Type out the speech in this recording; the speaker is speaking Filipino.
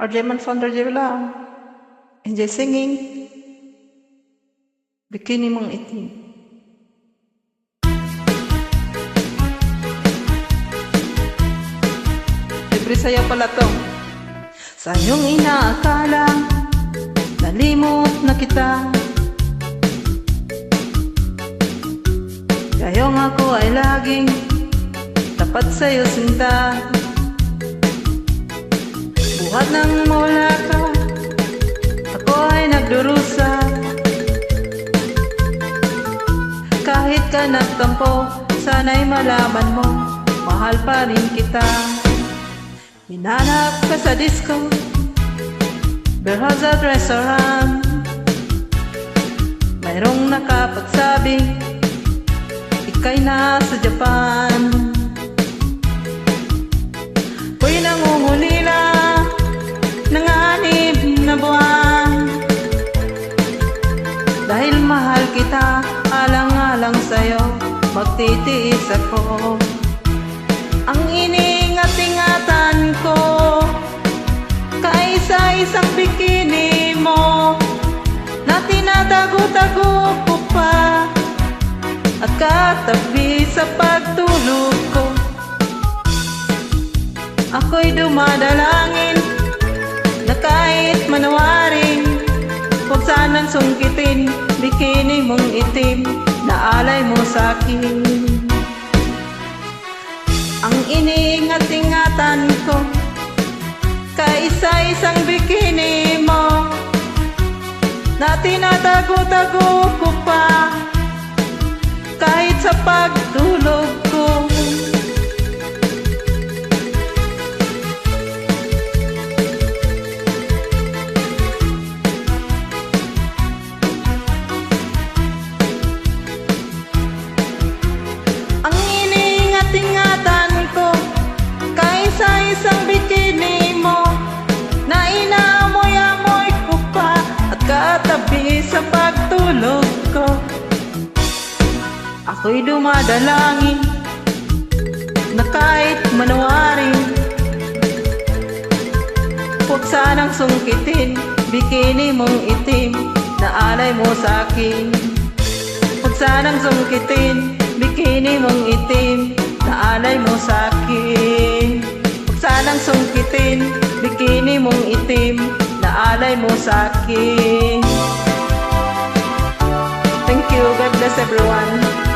RJ Man founder Jerry lang. Enjoy singing. Bikini mong itim. Libre saya pala to. Sa iyong inaakala, nalimot na kita. Ngayong ako ay laging tapat sa'yo sinta. Buhat nang mawala ka, ako ay nagdurusa. Kahit ka nagtampo, sana'y malaman mo, mahal pa rin kita. Hinanap ka sa disco, Beer Hazard Restaurant. Mayroong nakapagsabi, ika'y nasa Japan. Ako'y nangungulila ng 6 na buwan. Dahil mahal kita, alang-alang sa'yo, magtitiis ako. Ang iningat-ingatan ko, kaisa-isang bikini mo, na tinatago-tago ko pa, at katabi sa pagtulog ko. Ako'y dumadalangin na kahit manawarin, huwag sanang sungkitin bikini mong itim na alay mo sa'kin. Ang iniingat-ingatan ko, kaisa-isang bikini mo, na tinatago-tago ko pa, kahit sa pagtulog ko. Ang iniingat-ingatan ko, kaisa-isang bikini mo, na inaamoy-amoy ko pa, at katabi sa pagtulog ko. Ako'y dumadalangin na kahit manawarin, huwag sanang sungkitin bikini mong itim na alay mo sa'kin. Huwag sanang sungkitin bikini mong itim na alay mo sa'kin. Huwag sanang sungkitin bikini mong itim na alay mo sa'kin. Thank you. God bless everyone.